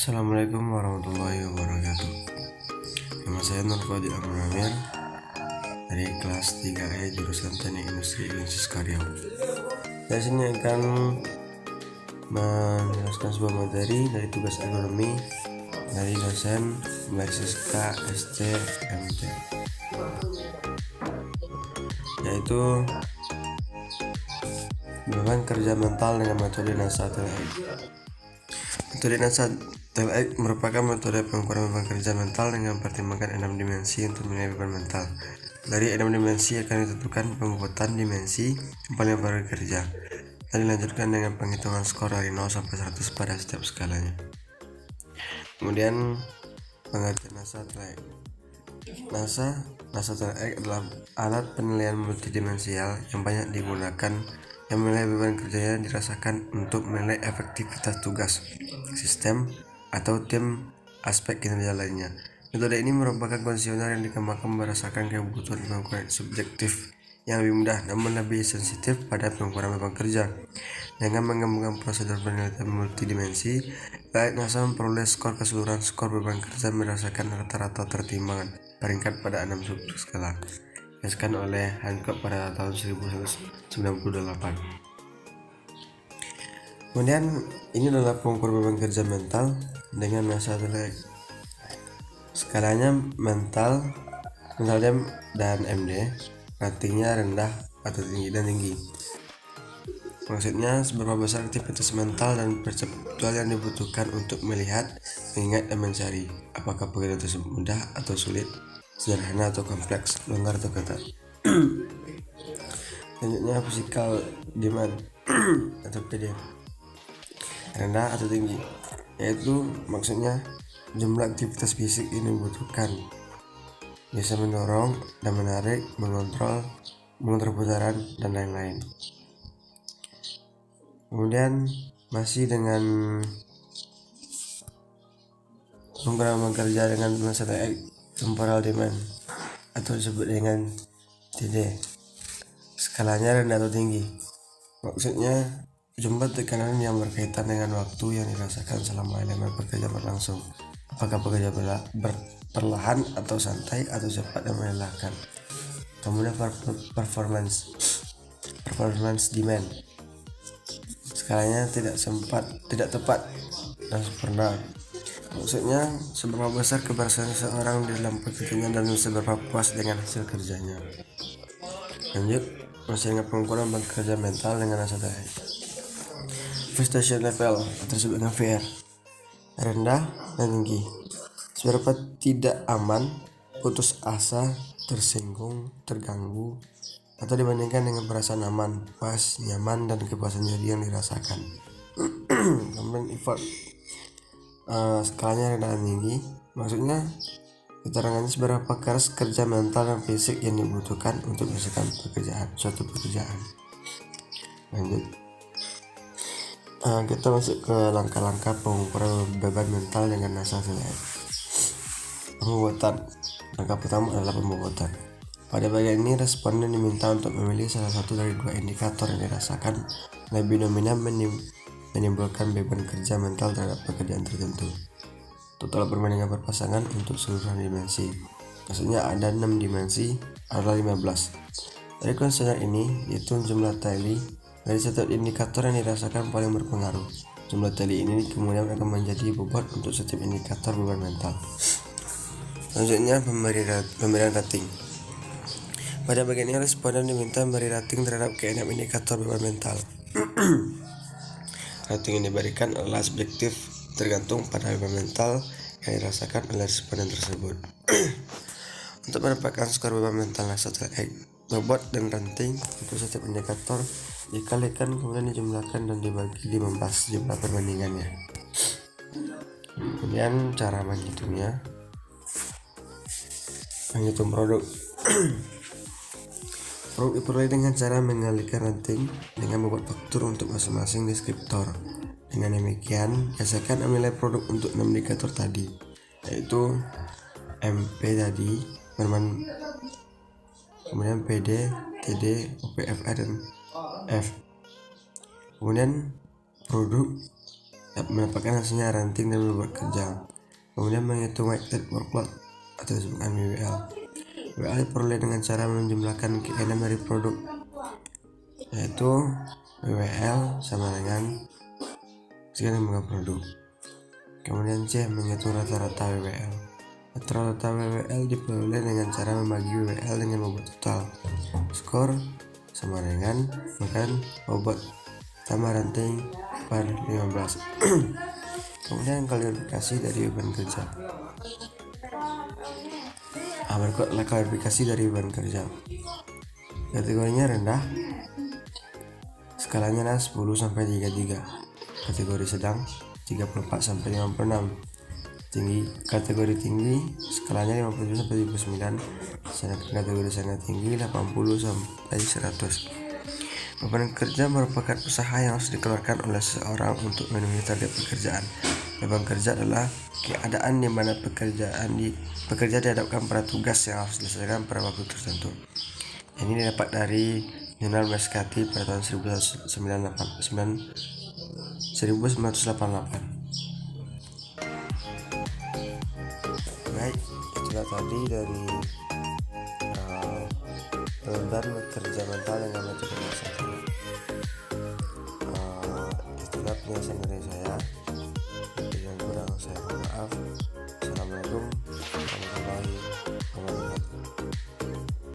Assalamualaikum warahmatullahi wabarakatuh. Nama saya Nur Fadil Amir dari kelas 3E jurusan Teknik Industri Indonesia Karyau. Saya sini akan menjelaskan sebuah materi dari tugas agronomi dari dosen Mbak Siska STMT, yaitu beban kerja mental dengan metode NASA TLX. Metode NASA TLX merupakan metode pengukuran beban kerja mental dengan mempertimbangkan 6 dimensi untuk menilai beban mental. Dari 6 dimensi akan ditentukan pembobotan dimensi yang paling bekerja, dan dilanjutkan dengan penghitungan skor dari 0 sampai 100 pada setiap skalanya. Kemudian pengertian NASA TLX. NASA TLX adalah alat penilaian multidimensial yang banyak digunakan yang menilai beban kerja yang dirasakan untuk menilai efektivitas tugas, sistem, atau tim aspek kinerja lainnya. Metode ini merupakan konvensional yang dikembangkan berdasarkan kebutuhan pengukuran subjektif yang lebih mudah namun lebih sensitif pada pengukuran beban kerja. Dengan mengembangkan prosedur penilaian multidimensi, NASA memperoleh skor keseluruhan skor beban kerja berdasarkan rata-rata tertimbangan peringkat pada 6 subskala dihasilkan oleh Hancock pada tahun 1998. Kemudian ini adalah pengukur beban kerja mental dengan NASA TLX. Skalanya mental dan MD, ratingnya rendah atau tinggi dan tinggi. Maksudnya seberapa besar aktivitas mental dan perceptual yang dibutuhkan untuk melihat, mengingat, dan mencari apakah pekerjaan tersebut mudah atau sulit, sederhana atau kompleks, longgar atau ketat. Selanjutnya physical demand atau PD, rendah atau tinggi, yaitu maksudnya jumlah aktivitas fisik yang dibutuhkan, bisa mendorong dan menarik, mengontrol putaran, dan lain-lain. Kemudian masih dengan pengukuran kerja dengan NASA TLX, temporal demand atau disebut dengan TD, skalanya rendah atau tinggi, maksudnya jumlah tekanan yang berkaitan dengan waktu yang dirasakan selama elemen pekerja berlangsung, apakah pekerja perlahan atau santai atau cepat dan melelahkan. Kemudian performance demand, skalanya tidak tepat dan sempurna, maksudnya seberapa besar keberhasilan seseorang di dalam pekerjaannya dan seberapa puas dengan hasil kerjanya. Lanjut, masih dengan pengukuran beban kerja mental dengan NASA TLX. Frustration level atau disebut dengan VR, rendah dan tinggi, seberapa tidak aman, putus asa, tersinggung, terganggu, atau dibandingkan dengan perasaan aman, puas, nyaman, dan kepuasan diri yang dirasakan. Kemudian effort, skalanya rendah dan tinggi, maksudnya keterangannya seberapa keras kerja mental dan fisik yang dibutuhkan untuk menyelesaikan suatu pekerjaan. Lanjut, kita masuk ke langkah-langkah pengukuran beban mental dengan NASA TLX. Pembobotan. Langkah pertama adalah pembobotan. Pada bagian ini, responden diminta untuk memilih salah satu dari dua indikator yang dirasakan lebih dominan menimbulkan beban kerja mental terhadap pekerjaan tertentu. Total perbandingan berpasangan untuk seluruh dimensi, maksudnya ada 6 dimensi adalah 15. Dari konvensional ini dihitung jumlah tali dari setiap indikator yang dirasakan paling berpengaruh. Jumlah tali ini kemudian akan menjadi bobot untuk setiap indikator beban mental. Selanjutnya pemberian rating. Pada bagian ini responden diminta memberi rating terhadap ke-6 indikator beban mental. Rating yang diberikan adalah subjektif, tergantung pada beban mental yang dirasakan oleh responden tersebut. Untuk mendapatkan skor beban mental NASA TLX, bobot dan rating untuk setiap indikator dikalikan kemudian dijumlahkan dan dibagi 15 jumlah perbandingannya. Kemudian cara menghitungnya, menghitung produk. Produk diperoleh dengan cara mengalihkan rating dengan bobot faktur untuk masing-masing deskriptor. Dengan demikian, biasakan menilai produk untuk 6 indikator tadi, yaitu MP tadi, kemudian PD, TD, OPFR, dan F. Kemudian produk mendapatkan hasilnya ranting dan membuat kerja. Kemudian menghitung weighted workload atau disebut WWL. WWL diperoleh dengan cara menjumlahkan keinginan dari produk, yaitu WWL sama dengan sekian jumlah produk. Kemudian C, menghitung rata-rata WWL. Rata-rata WWL diperoleh dengan cara membagi WWL dengan bobot total. Skor sama dengan makan bobot tambah ranting per 15. Kemudian klarifikasi dari beban kerja. Berikutlah klarifikasi dari beban kerja. Kategorinya rendah, skalanya adalah 10 sampai 33. Kategori sedang 34 sampai 56. Tinggi, kategori tinggi skalanya 57 sampai 79. Sedangkan kategori sangat tinggi 80 sampai 100. Beban kerja merupakan usaha yang harus dikeluarkan oleh seseorang untuk memenuhi target pekerjaan. Beban kerja adalah keadaan di mana pekerja dihadapkan pada tugas yang harus diselesaikan pada waktu tertentu. Ini didapat dari Jurnal Mercati pada tahun 1988. Baik, itulah tadi dari beban kerja mental yang kami coba. Itulah penjelasan dari saya.